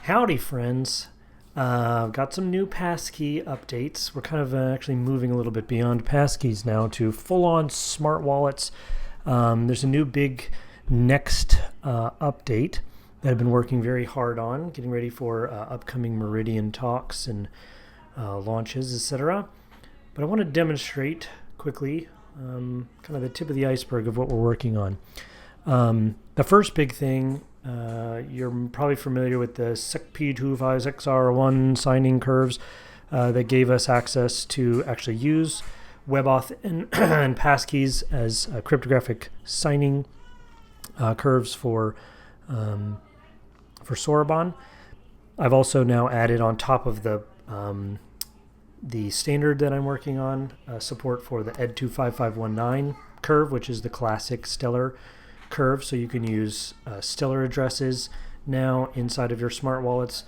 Howdy, friends. Got some new passkey updates. We're kind of actually moving a little bit beyond passkeys now to full-on smart wallets. There's a new big next update that I've been working very hard on, getting ready for upcoming Meridian talks and launches, etc. But I want to demonstrate quickly kind of the tip of the iceberg of what we're working on. The first big thing, you're probably familiar with the SecP25XR1 signing curves that gave us access to actually use WebAuth and, and passkeys as cryptographic signing curves for Soroban. I've also now added on top of the standard that I'm working on support for the ED25519 curve, which is the classic Stellar curve, so you can use Stellar addresses now inside of your smart wallets.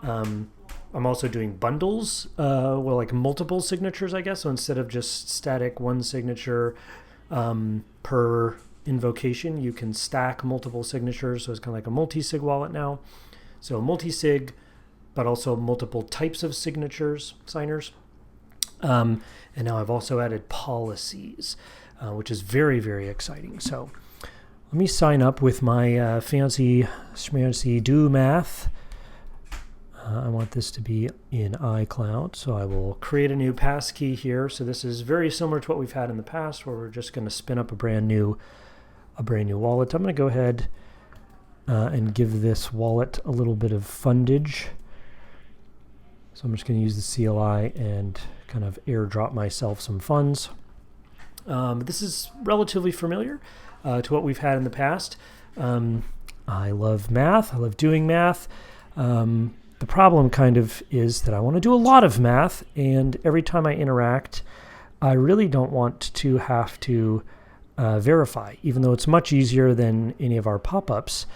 I'm also doing bundles, well, like multiple signatures, I guess. So instead of just static one signature per invocation, you can stack multiple signatures. So it's kind of like a multisig wallet now. So multisig, but also multiple types of signatures, signers. And now I've also added policies, which is very, very exciting. So let me sign up with my fancy schmancy do math. I want this to be in iCloud, so I will create a new passkey here. So this is very similar to what we've had in the past, where we're just going to spin up a brand new wallet. I'm going to go ahead and give this wallet a little bit of fundage. So I'm just going to use the CLI and kind of airdrop myself some funds. This is relatively familiar to what we've had in the past. I love math. I love doing math. The problem kind of is that I want to do a lot of math, and every time I interact, I really don't want to have to verify, even though it's much easier than any of our pop-ups.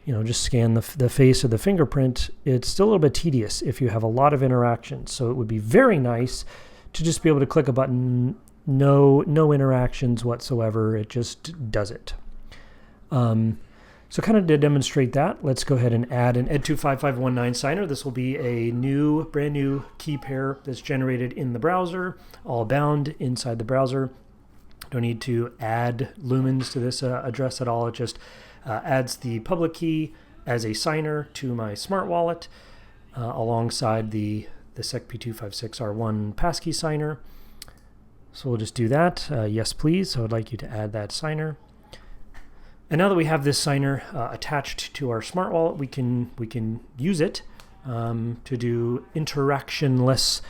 You know, just scan the face or the fingerprint. It's still a little bit tedious if you have a lot of interactions. So it would be very nice to just be able to click a button, no interactions whatsoever. It just does it. So kind of to demonstrate that, let's go ahead and add an ED25519 signer. This will be a brand new key pair that's generated in the browser, all bound inside the browser. Don't need to add lumens to this address at all. It just adds the public key as a signer to my smart wallet alongside the SecP256R1 passkey signer. So we'll just do that. Yes, please. So I'd like you to add that signer. And now that we have this signer attached to our smart wallet, we can use it to do interactionless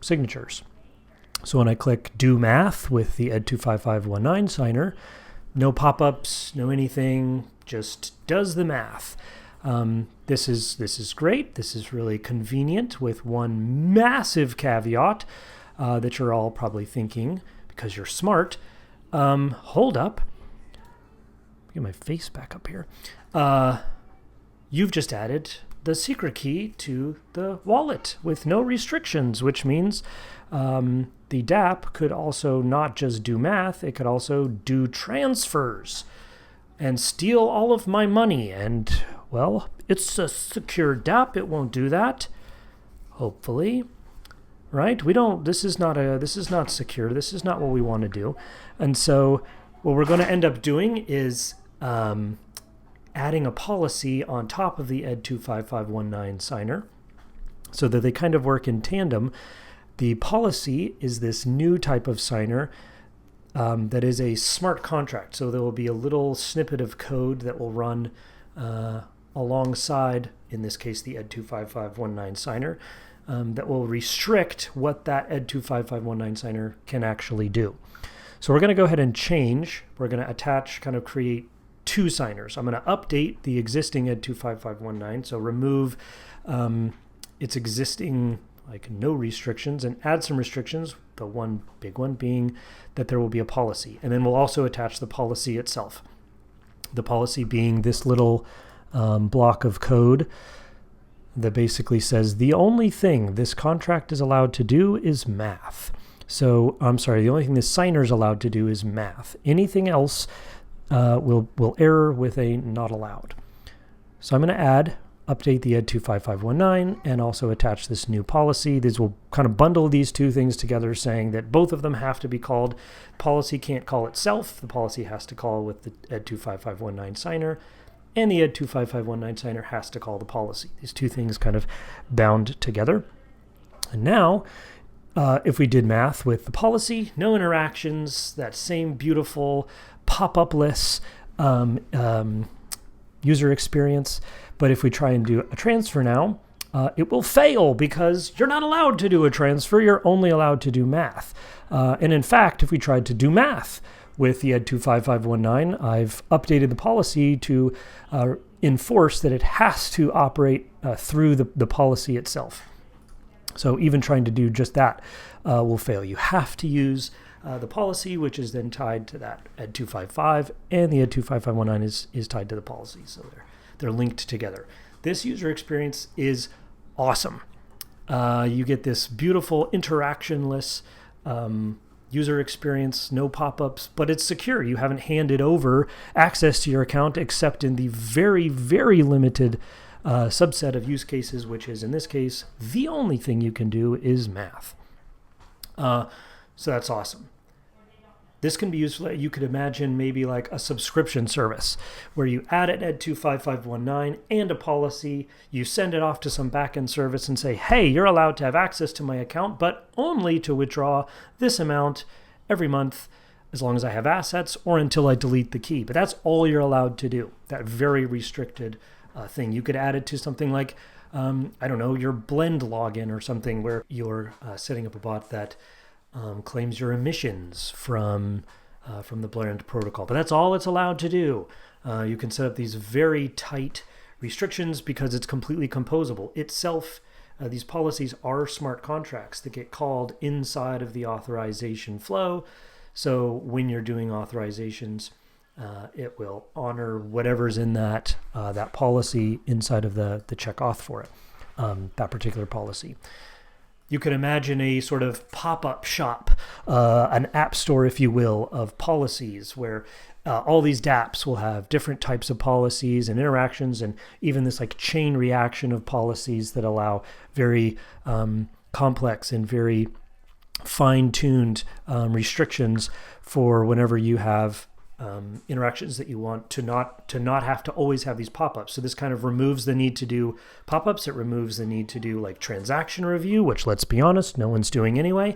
signatures. So when I click Do Math with the ED25519 signer, no pop-ups, no anything, just does the math. This is great. This is really convenient, with one massive caveat that you're all probably thinking, because you're smart. Hold up. Get my face back up here. You've just added the secret key to the wallet with no restrictions, which means the dApp could also not just do math, it could also do transfers and steal all of my money. And, well, it's a secure dApp. It won't do that, hopefully. Right? This is not secure. This is not what we want to do. And so what we're going to end up doing is adding a policy on top of the ED25519 signer so that they kind of work in tandem. The policy is this new type of signer that is a smart contract. So there will be a little snippet of code that will run alongside, in this case, the ED25519 signer that will restrict what that ED25519 signer can actually do. So we're going to go ahead and change. We're going to create two signers. I'm going to update the existing ED25519, so remove its existing no restrictions and add some restrictions, the one big one being that there will be a policy. And then we'll also attach the policy itself. The policy being this little block of code that basically says the only thing this contract is allowed to do is math. So, I'm sorry, the only thing the signer is allowed to do is math. Anything else will error with a not allowed. So I'm going to add update the ed25519 and also attach this new policy. These will kind of bundle these two things together, saying that both of them have to be called. Policy can't call itself. The policy has to call with the ed25519 signer, and the ed25519 signer has to call the policy. These two things kind of bound together. And now, if we did math with the policy, no interactions, that same beautiful pop-up-less user experience. But if we try and do a transfer now, it will fail because you're not allowed to do a transfer. You're only allowed to do math. And in fact, if we tried to do math with the ed25519, I've updated the policy to enforce that it has to operate through the policy itself. So even trying to do just that will fail. You have to use the policy, which is then tied to that ed255, and the ed25519 is tied to the policy. So they're linked together. This user experience is awesome. You get this beautiful interactionless user experience, no pop-ups, but it's secure. You haven't handed over access to your account except in the very, very limited subset of use cases, which is, in this case, the only thing you can do is math. So that's awesome. This can be useful. You could imagine maybe like a subscription service where you add an ed25519 and a policy, you send it off to some backend service and say, hey, you're allowed to have access to my account, but only to withdraw this amount every month as long as I have assets or until I delete the key. But that's all you're allowed to do, that very restricted thing. You could add it to something like, I don't know, your Blend login or something where you're setting up a bot that claims your emissions from the Blend protocol. But that's all it's allowed to do. You can set up these very tight restrictions because it's completely composable. Itself, these policies are smart contracts that get called inside of the authorization flow. So when you're doing authorizations, it will honor whatever's in that policy inside of the check auth for it, that particular policy. You can imagine a sort of pop-up shop, an app store, if you will, of policies where all these dApps will have different types of policies and interactions, and even this like chain reaction of policies that allow very complex and very fine-tuned restrictions for whenever you have interactions that you want to not have to always have these pop-ups. So this kind of removes the need to do pop-ups. It removes the need to do like transaction review, which, let's be honest, no one's doing anyway,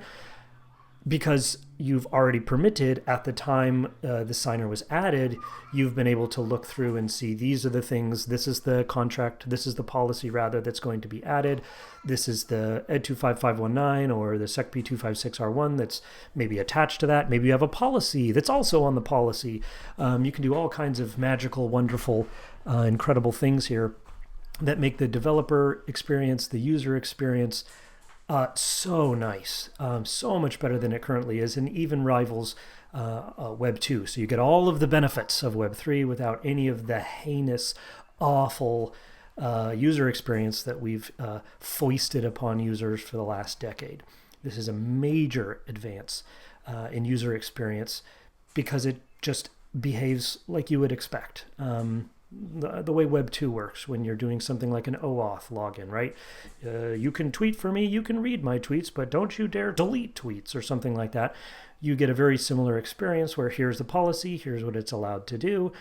because you've already permitted at the time the signer was added, you've been able to look through and see these are the things, this is the contract, this is the policy rather that's going to be added, this is the ed25519 or the SecP256R1 that's maybe attached to that. Maybe you have a policy that's also on the policy. You can do all kinds of magical, wonderful, incredible things here that make the developer experience, the user experience, so nice, so much better than it currently is, and even rivals Web 2. So you get all of the benefits of Web 3 without any of the heinous, awful user experience that we've foisted upon users for the last decade. This is a major advance in user experience because it just behaves like you would expect. The way Web 2 works when you're doing something like an OAuth login, right? You can tweet for me, you can read my tweets, but don't you dare delete tweets or something like that. You get a very similar experience where here's the policy, here's what it's allowed to do,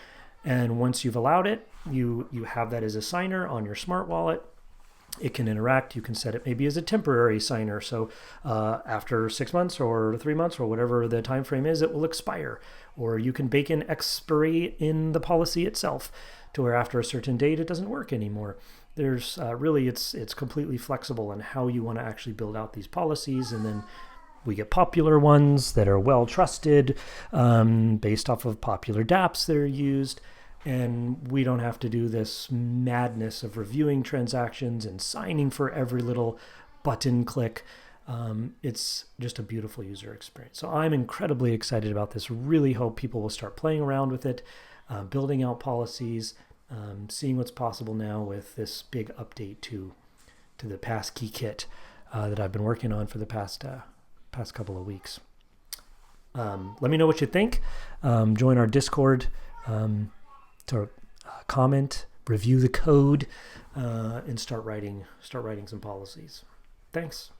and once you've allowed it, you have that as a signer on your smart wallet. It can interact. You can set it maybe as a temporary signer. So after 6 months or 3 months or whatever the time frame is, it will expire. Or you can bake in expiry in the policy itself to where after a certain date, it doesn't work anymore. There's really, it's completely flexible in how you want to actually build out these policies. And then we get popular ones that are well trusted based off of popular dApps that are used. And we don't have to do this madness of reviewing transactions and signing for every little button click. It's just a beautiful user experience. So I'm incredibly excited about this. Really hope people will start playing around with it, building out policies, seeing what's possible now with this big update to the passkey kit that I've been working on for the past couple of weeks. Let me know what you think. Join our Discord. To comment, review the code and start writing some policies. Thanks.